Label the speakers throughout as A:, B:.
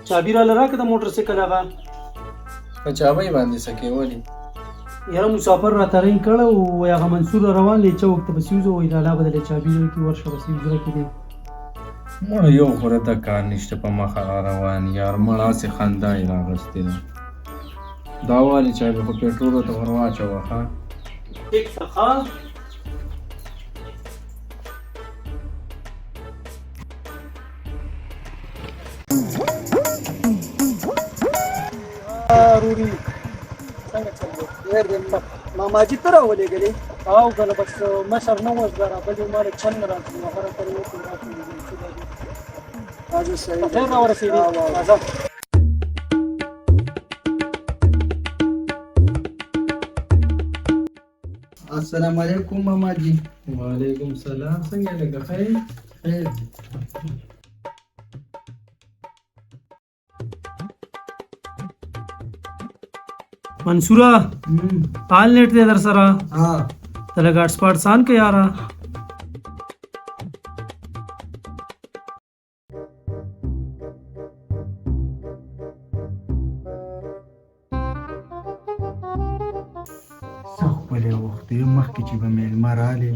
A: چابي راله راکړه د موټر سایکل هغه
B: په چابۍ باندې سکې ولې
A: یاره مسافر راته رنګ کړه او هغه منصور روان دی چې وخت پسې وځو وایي لالا به دلته چابي درکړي ورشه پسې وزره کې دی
B: مړه یو خوره د کار نشته په مخه روان یار مړه هسې خندا یې راغستې ده دا والې چابي خو پېټرولو ته ور واچوه ښه
A: ټیک ته ښه
C: روري څنګه چل دی ډېر دې ماماجي ته راولېږلې او که نه بس مشر نه وس را بلې ما له چل نه راځي خبره پرې وکړو راځه صحیح خیر راورسېدې راځه
D: السلام علیکم ماماجي
B: وعلیکم سلام څنګه لږه خیر
D: خیر
A: منصوره حال نیټ دی در سره
D: ها
A: ته لږ هاټ سپاټ سان که یاره
D: څه ښکلی وخت دی مخکې چې به مېلمه رالې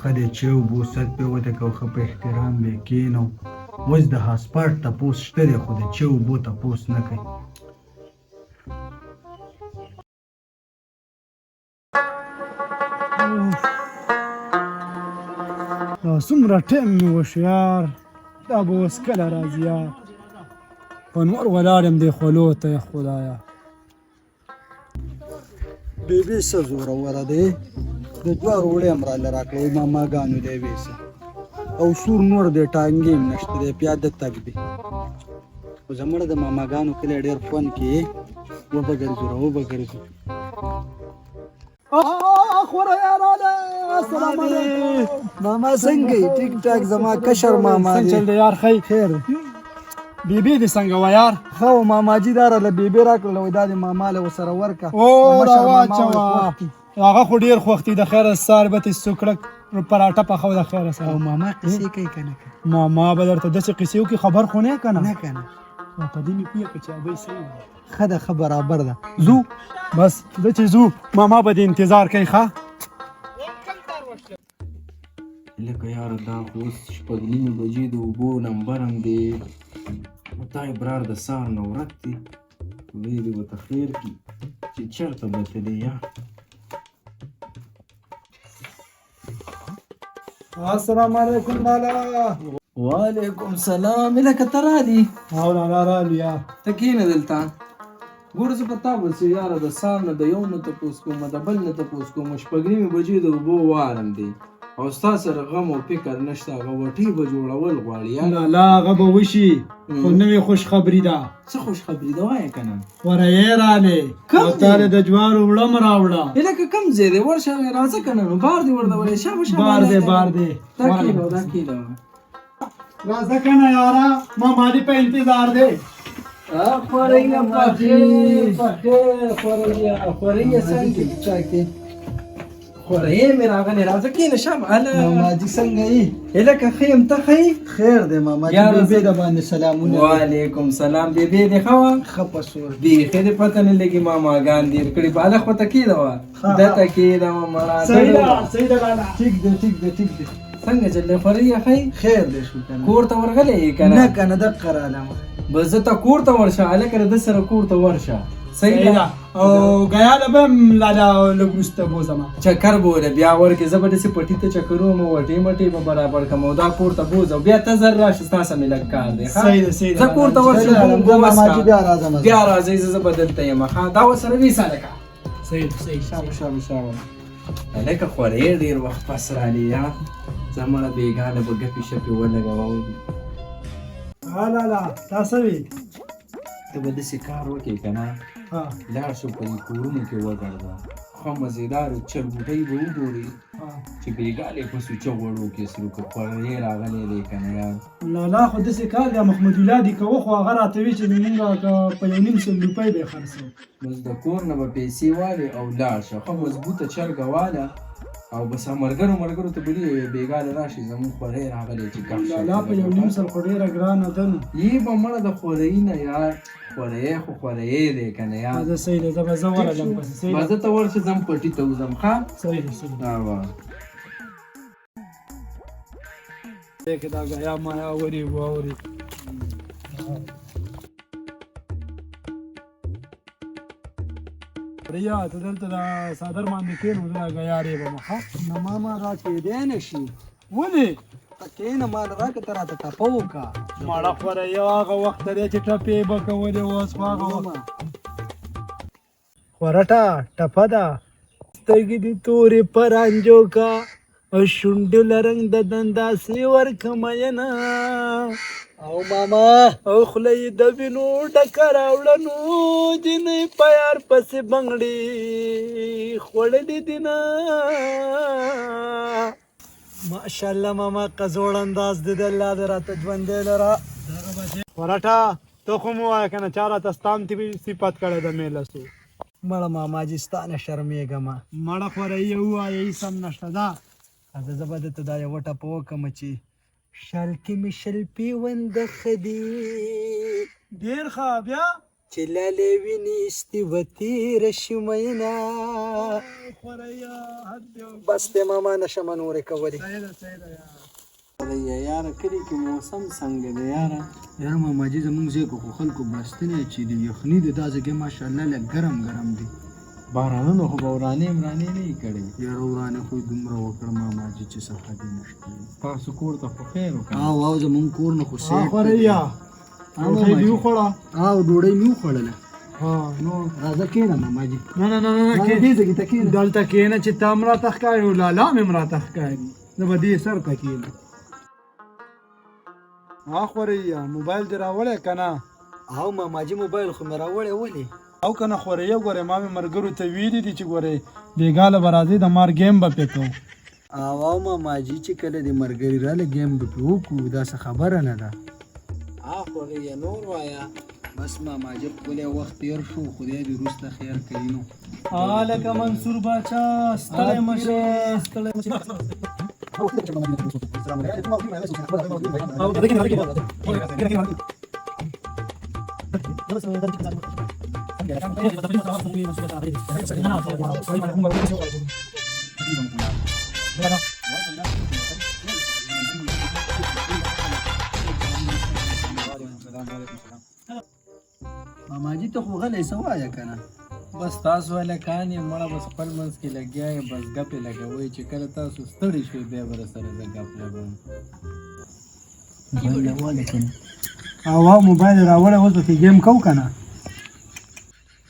D: ښه دی چې اوبو ست پې وتکه او ښه په احترام به یې کښېنو اوس د هاسپاټ تپوس شته دی خو د چې اوبو تپوس نه کوي
C: دا څومره ټایم مې وشو یار دا به اوس کله راځي یار په نور ولاړ یم دې خولو ته یا خدایه
D: بیبي څه زوروره دی د جوارو وړی هم راله راکړه ماماګانو دی ویسه او سور نور دی ټانګې هم نشته دی پیاده تګ دی خو زموږ د ماماګانو کلی ډېر فن کې وبه ګرځو وبه ګرځو
C: خوره یاراله السلام علیکم
D: ماما څنګه یې ټیک ټاک زما کشر ماما
C: څنګه
D: دی
C: چل دی یار خیر بیبي دې څنګه وه یار
D: ښه و ماماجي دا راله بیبي راکړله وایي دا دې ماما له ورسره ورکړه
C: او راواچوه هغه خو ډېر خوښ دی د خیره سار به تې سوکړک پراټه پخو د خیره
D: او
C: سره
D: ماما قصې کوي که نه کوي
C: ماما به درته داسې قصې وکړي خبر خو نه یې که
D: نه
C: نه
D: که نه
C: په دې مې پوهه کړه چې ابۍ صحیح وه
D: ښه ده ښه برابر ده
C: زو بس زه چې زو ماما به دې انتظار کوي ښه
B: لکه یاره دا خو اوس شپږ نیمې بجې د اوبو نمبر هم دی خدای برار د سهار نه ورک دی خدای دې ورته خیر کړي چې چېرته به تلې یا
C: السلام علیکم لالا
B: وعلیکم سلام لکه ته رالي
C: او لالا رالو یار
B: ته کښېنه دلته ګوره زه په تا بسې یاره د سهار نه د یو نه تپوس کوم د بل نه تپوس کوم شپږ نیمې بجې د اوبو وارم دی او ستا سره غم او فکر نشته هغه وټۍ به جوړول غواړي یا
C: لالا هغه به وشي خو نوې خوشخبري ده
B: څه خوشخبري ده وایه که نه
C: خوره یې رالې او تاله د جوارو وړه م راوړه
B: لکه کم ځای دی ورشه راځه که نه نو بار دې ورته ولې شابه شابه
C: بار دی بار دی
B: دا کېنه دا کېنه
C: راځه که نه یاره ماما دې په انتظار دی
B: خوريه بخیر خوريه څنګه
D: چاکې
B: خوريه مې راغلې راځه کېنه شابه
D: ماماجي څنګه یې
B: لکه ښه یم ته ښه یې
D: خیر دی ماماجي
B: یاره
D: بیبي د باندې سلامونه
B: وعلیکم سلام بیبي دې ښه وه
D: ښه په سور
B: بیخي دې پته نه لګي ما ماګان ډېر کړي بالغ خو ته کېده وه دته کېده وه مړه
C: صحیح ده صحیح ده لالا
D: ټیک دی ټیک دی ټیک دی
B: څنګه چلې خوريه ښه یې
D: خیر دی شو که نه
B: کور ته ورغلی یې که
D: نه
B: نه
D: که نه دقه رالم
B: بس زه ته کور ته ورشه هلکه د ده سره کور ته ورشه
C: صحیح ده او ګیاله به هم لالا لږ وروسته بوځمه
B: چکر بوله بیا ورکې زه به داسې پټي ته چکر وم وټې مټې به برابر کړم او دا کور ته بوځم بیا ته زر راشه ستا سه مې لږ کار دی
C: صحیح ده صحیح ده
B: زه کور ته ورشم
D: ماماجي بیا راځم
B: بیا راځئ زه به دلته یم ښه دا ورسره ویسه لکه
C: صحیح ده صحیح
B: شابه شابه شابه هلکه خورې ډېر وخت پس رالې یا زمړه بېګانه به ګپې شپې ولګوه
C: ها لالا تا څه وي
B: ته به داسې کار وکړې که نه لاړ شو په دې کورونو کې وګرځه ښه مزېدارې چرګوټۍ به وګورې چې بېګانې په سوچه غوړو کې سرو که خورې راغلی دی که نه یار
C: لالا خو داسې کار دی محمدالله دې کوه خو هغه راته وي چې مونږ په 1.5 سل روپۍ به یې خرڅوو
B: بس د کور نه به پیسې والې او لاړ شه ښه مضبوطه چرګه واله او بس ملګرو ته بلي بېګاله راشي زموږ خورۍ راغلی چې ګپ شپ
A: لا په یو نیم سل خو ډېره ګرانه ده نو
B: یې به مړه د خورۍ نه یار خورۍ خو خورۍ دی که نه یار
A: زه صحیح دی زه به زه ورغلم پسې صحیح
B: به زه ته ورشې ځم پټي ته وځم ښه
A: صحیح دی صحیح دی کې دا ګیا ما اوري واوري ریا ته دلته دا صادر باندې کېنو دا ګیا ری به مخه
D: نه ماما را کېدی نه شي
A: ولې
D: کېنه مال راکړه ته راته ټپه وکړه
A: ماړه خوره یو هغه وخت دی چې ټپې به کولې اوس خو هغه وخت خورټه ټپه ده سترګې دې تورې پرانجو کا او شونډو لرنګ د دنداسې ورکمینه
D: او ماما
A: او خوله یې د وینو ډکه راوړه نو جنۍ په یار پسې بنګړې خوړلې دي نه ماشاءالله ماما قزوړ انداز دې د الله دې راته ژوندی لره خورټه ته خو مو وایه که نه چا راته ستام صفت کړی د میلسو
D: مړه ماما جي ستا نه شرمېږم
A: مړه خوره یې ووایه هېڅ هم نشته ده
D: زه به درته دا یوه ټپه وکړم چې شال کې مې شل پیونده ښه دي
A: ډېر ښه بیا
D: چې لالې وینې استي و تېره شي میینه بس دی ماما نشم نورې کولی
B: یاره کلي کې موسم څنګه دی یاره
D: یاره ماما جي زمونږ ځای خو خلکو بستنی چې دی یخني دی دا ځای ماشاءالله لږ ګرم ګرم دی
B: بارانونو خو به ورانې مرانې نه یې کړی
D: یاره ورانې خو یې دومره وکړه ماما جي چې څه حدې نشته
B: تاسو کور ته خو خیر وکړه
D: او زمونږ کور نه خو سیټ
A: خوریا ډوډۍ دې وخوړه
D: او ډوډۍ مې وخوړله
A: نو
D: راځه کېنه ماما جي
A: نه نه نه نه
D: دې ځای کې ته کېنه
A: دلته کېنه چې تا هم راته ښکاري او لالا مې هم راته ښکاري زه به دې سر ته کېنم خوریا موبایل دې راوړی که نه
D: او ماما جي موبایل خو مې راوړی ولې
A: او که نه خوریا ګورې ما مې ملګرو ته ویلي دي چې ګورې بېګاله به راځئ د مار ګیم به پې کوو
D: او ماما جي چې کله دې ملګري راله ګیم به پې وکړو دا څه خبره نه ده
B: خوریا نور وایه
D: بس ماما جي ښکلی وخت تېر شو خدای دې وروسته خیر کوي نو
A: لکه منصور باچا ستړی مشه ستړی
D: ماما جي ته خو غلی څه وایه که نه
B: بس تاسو هلکان یې مړه بس خپل منځ کې لګیا یې بس ګپې لګوئ چې کله تاسو ستړي شوئ بیا به راسره زه ګپ لګوم
A: او موبایل راوړی اوس به پې ګیم کوو که نه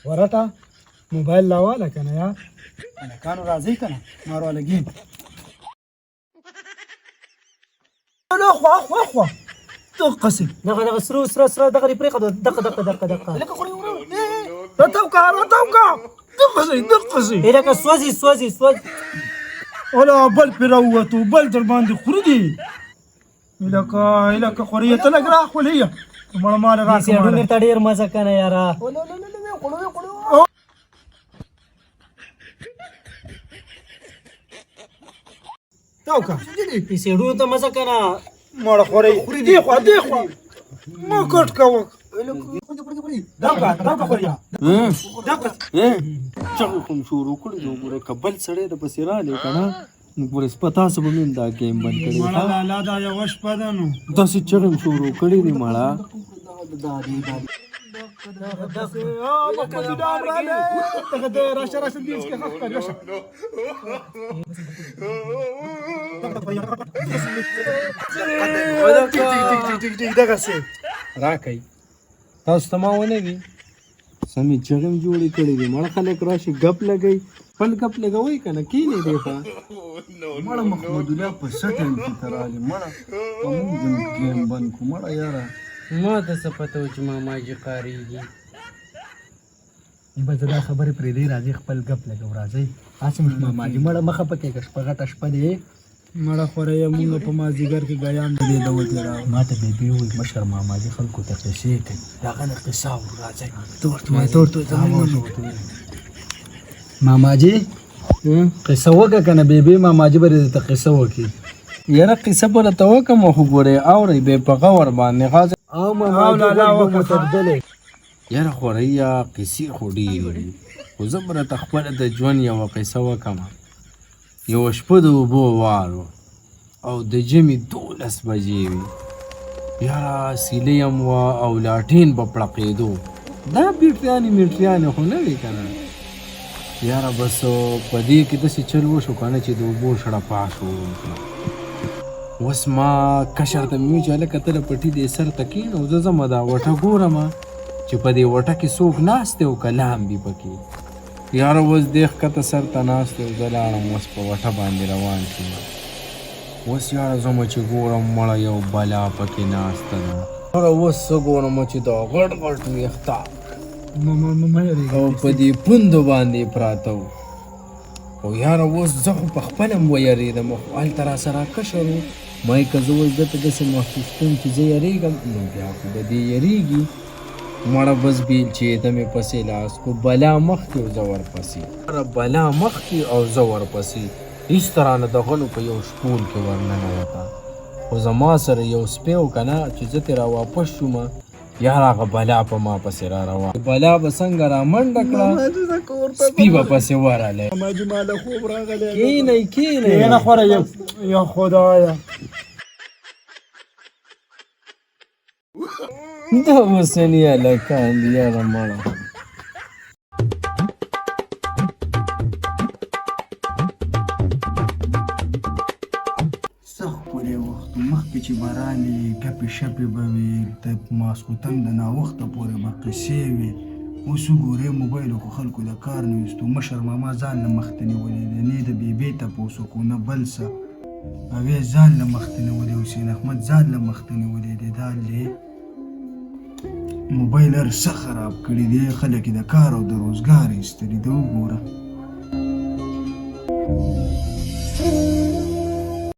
A: ورټه موبایل راواله که نه یا هلکانو راځئ که نه ما راواله ګیم خوا دقسې دغه سره دغه دې پرېښه دقه راتاوکه دقسې لکه سوځي ولا بل پرې راووتو بل در باندې خوري دي لکه خوري ته لږ راخولې مړه ماله راکړه ته ډېر مزه که نه یاره تاوکه پیسېډو ته مزه که نه مړه خوري دې خوا ما کټ کوه دغه خوریا
B: چغې خو م شروع کړي دي وګوره که بل سړی درپسې رالی که نه نو ګوره سپه تاسو به مې هم دا ګیم بند کړی
A: مړه لالا دا یوه شپه ده نو
B: داسې چغې م شروع کړي دي مړه راکئ تاسو ته ما ونه وي سمې چغې م جوړې کړې دي مړه خلک راشي ګپ لګوي خپل ګپ لګوئ که نه کښېنئ دې خوا
D: مړه محمد الله په څه ټایم کې ته رالې مړه په موږ ګیم بند کړو مړه یاره
B: ما ته څه پته و چې ماما جي قارېږي
D: بس دا خبرې پرېږدئ راځئ خپل ګپ لګو راځئ هسې مش ماما جي مړه مخه پکې که شپه غټه شپه دی
A: مړه خوریا مونږ په مازدیګر کې ګیام د دې ډول کې راغلو
D: ما ته بیبي وویل مشر ماما جي خلکو ته قصې کوي د هغه نه قصه اورو راځئ ماما جي
A: قصه وکړه که نه بیبي ماماجي به درته قصه وکړي
B: یاره قصه به راته وکړم خو ګورې اورئ بې په غور باندې غازه
A: او ماماجي به مو تبدلې
B: یاره خوریا قصې خو ډېرې دي خو زه به راته خپله د ژوند یوه قصه وکړم یوه شپه د اوبو وار و او د ژمي 12 بجې وي یاره سیلۍ هم وه او لاټین به پړقېدو دا بیټریانې میټریانې خو نه وي که نه یاره بس په دې کې داسې چل وشو که نه چې د اوبو شړه پاس وشوه اوس ما کشر ته مې وویل چې هلکه ته له پټي دې سر ته کښېنه زه ځمه دا وټه ګورم چې په دې وټه کې څوک ناست دی او که لامبي پکې یاره اوس دې ښکته سر ته ناست دی او زه لاړم اوس په وټه باندې روان شوم اوس یاره ځمه چې ګورم مړه یو بلا پکې ناسته ده یاره اوس څه ګورم چې دا غټ غټ ویښته او په دې پوندو باندې پراته وو او یاره اوس زه خو په خپله هم ویرېدم خو هلته راسره کشر و ما یې که زه اوس ده ته داسې محسوس کړم چې زه یریږم نو بیا خو به دې یریږي مړه بس بیلچې ته مې پسې لاس کو بلا مخکې او زه ورپسې بلا مخکې او زه ورپسې هېڅ ترانه د غنو په یو شپول کې ورننوته خو زما سره یو سپی و که نه چې زه ترې راواپس شوم یاره هغه بلا په ما پسې را روان بلا به څنګه را منډه کړه سپي به پسې ورغلی کښېنئ
A: نه خوره یا خدایه
B: دا اوسني هلکان دي یاره مړه
D: سخت پورې وخت مخکې چې باران وي ګپې شپې به وي د ماسخوتن د ناوخته پورې به قصې وي اوس وګورې موبایلو خو خلکو د کار نه ویستو مشر ماما ځان له مخته نیولی دی نه د بیبې تپوس وکړو نه بل څه هغې ځان له مخته نیولی حسین احمد ځان له مخته نیولی دی دا لې موبایل هر څه خراب کړي دی خلک یې د کار او د روزګار ایستلي ده وګوره